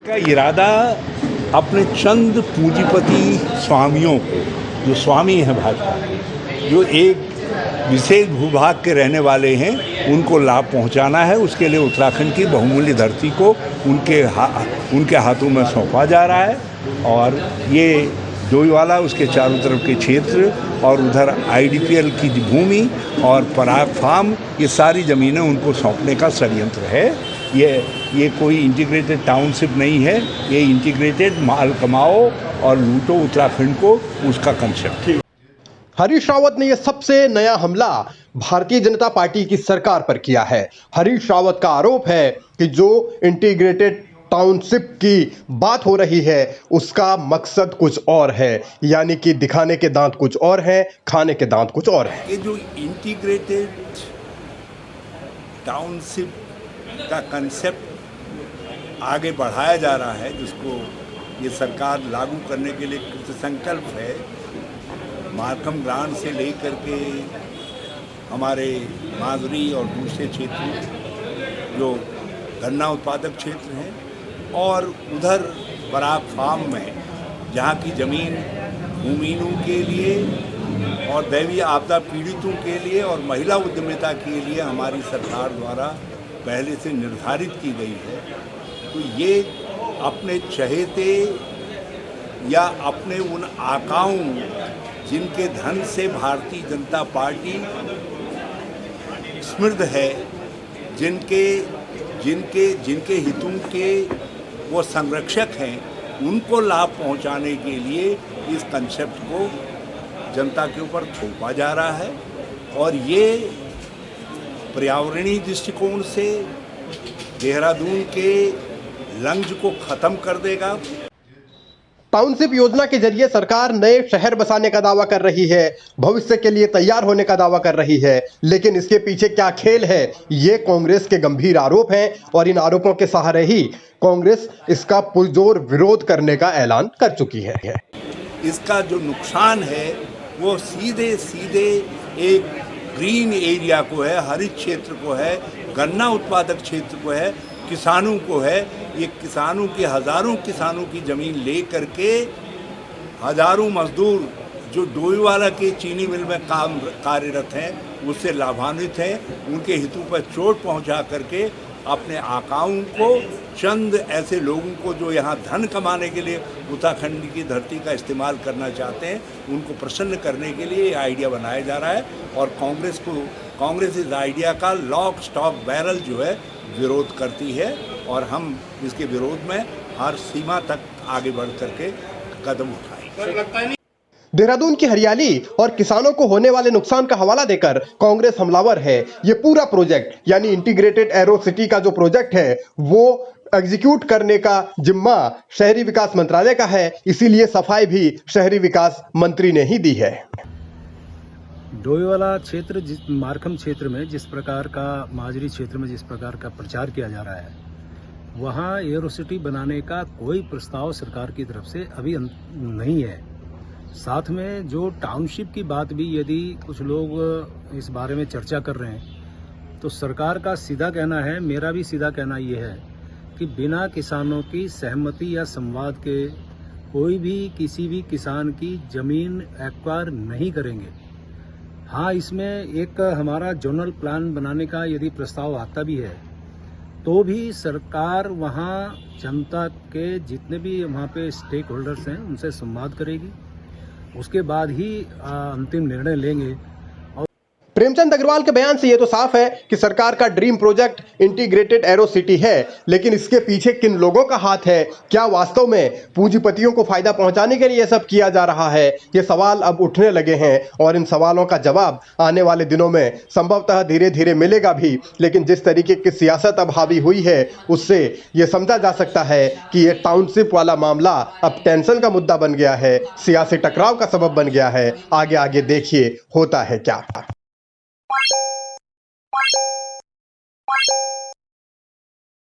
का इरादा अपने चंद पूंजीपति स्वामियों को, जो स्वामी हैं भाजपा, जो एक विशेष भूभाग के रहने वाले हैं, उनको लाभ पहुंचाना है। उसके लिए उत्तराखंड की बहुमूल्य धरती को उनके हाथों में सौंपा जा रहा है। और ये डोईवाला, उसके चारों तरफ के क्षेत्र और उधर IDPL की भूमि और पराग फार्म, ये सारी ज़मीनें उनको सौंपने का षड्यंत्र है। ये कोई इंटीग्रेटेड टाउनशिप नहीं है, ये इंटीग्रेटेड माल कमाओ और लूटो उत्तराखंड को, उसका कंसेप्ट है। हरीश रावत ने यह सबसे नया हमला भारतीय जनता पार्टी की सरकार पर किया है। हरीश रावत का आरोप है कि जो इंटीग्रेटेड टाउनशिप की बात हो रही है उसका मकसद कुछ और है, यानी कि दिखाने के दांत कुछ और हैं, खाने के दांत कुछ और हैं। ये जो इंटीग्रेटेड टाउनशिप का कंसेप्ट आगे बढ़ाया जा रहा है, जिसको ये सरकार लागू करने के लिए कृतसंकल्प है, मार्कम ग्रांट से लेकर के हमारे माजरी और दूसरे क्षेत्र जो गन्ना उत्पादक क्षेत्र हैं, और उधर बराक फार्म में जहाँ की ज़मीन भूमिहीनों के लिए और दैवीय आपदा पीड़ितों के लिए और महिला उद्यमिता के लिए हमारी सरकार द्वारा पहले से निर्धारित की गई है। तो ये अपने चहेते या अपने उन आकाओं जिनके धन से भारतीय जनता पार्टी समृद्ध है, जिनके हितों के वो संरक्षक हैं, उनको लाभ पहुंचाने के लिए इस कंसेप्ट को जनता के ऊपर थोपा जा रहा है। और ये पर्यावरणीय दृष्टिकोण से देहरादून के लंज को ख़त्म कर देगा। टाउनशिप योजना के जरिए सरकार नए शहर बसाने का दावा कर रही है, भविष्य के लिए तैयार होने का दावा कर रही है, लेकिन इसके पीछे क्या खेल है, ये कांग्रेस के गंभीर आरोप हैं। और इन आरोपों के सहारे ही कांग्रेस इसका पुरजोर विरोध करने का ऐलान कर चुकी है। इसका जो नुकसान है वो सीधे सीधे एक ग्रीन एरिया को है, हरित क्षेत्र को है, गन्ना उत्पादक क्षेत्र को है, किसानों को है। ये किसानों की, हज़ारों किसानों की ज़मीन ले करके हज़ारों मजदूर जो डोईवाला के चीनी मिल में कार्यरत हैं, उससे लाभान्वित हैं। उनके हितों पर चोट पहुंचा करके अपने आकाओं को, चंद ऐसे लोगों को जो यहाँ धन कमाने के लिए उत्तराखंड की धरती का इस्तेमाल करना चाहते हैं, उनको प्रसन्न करने के लिए ये आइडिया बनाया जा रहा है। और कांग्रेस इस आइडिया का लॉक स्टॉक बैरल जो है विरोध करती है, और हम इसके विरोध में हर सीमा तक आगे बढ़ करके कदम उठाएंगे। देहरादून की हरियाली और किसानों को होने वाले नुकसान का हवाला देकर कांग्रेस हमलावर है। ये पूरा प्रोजेक्ट यानी इंटीग्रेटेड एरो सिटी का जो प्रोजेक्ट है वो एग्जीक्यूट करने का जिम्मा शहरी विकास मंत्रालय का है, इसीलिए सफाई भी शहरी विकास मंत्री ने ही दी है। डोईवाला क्षेत्र, मारकम क्षेत्र में जिस प्रकार का, माजरी क्षेत्र में जिस प्रकार का प्रचार किया जा रहा है, वहाँ एरो सिटी बनाने का कोई प्रस्ताव सरकार की तरफ से अभी नहीं है। साथ में जो टाउनशिप की बात भी यदि कुछ लोग इस बारे में चर्चा कर रहे हैं, तो सरकार का सीधा कहना है, मेरा भी सीधा कहना ये है कि बिना किसानों की सहमति या संवाद के कोई भी किसी भी किसान की जमीन एक्वायर नहीं करेंगे। हाँ, इसमें एक हमारा जोनल प्लान बनाने का यदि प्रस्ताव आता भी है, तो भी सरकार वहाँ जनता के जितने भी वहाँ पे स्टेक होल्डर्स हैं उनसे संवाद करेगी, उसके बाद ही अंतिम निर्णय लेंगे। प्रेमचंद अग्रवाल के बयान से ये तो साफ है कि सरकार का dream project integrated arrow city है, लेकिन इसके पीछे किन लोगों का हाथ है? क्या वास्तव में पूंजीपतियों को फायदा पहुंचाने के लिए सब किया जा रहा है? ये सवाल अब उठने लगे हैं, और इन सवालों का जवाब आने वाले दिनों में संभवतः धीरे धीरे मिलेगा भी। लेकिन जिस तरीके की सियासत अब हावी हुई है, उससे ये समझा जा सकता है कि ये टाउनशिप वाला मामला अब टेंशन का मुद्दा बन गया है, सियासी टकराव का सबब बन गया है। आगे आगे देखिए होता है क्या।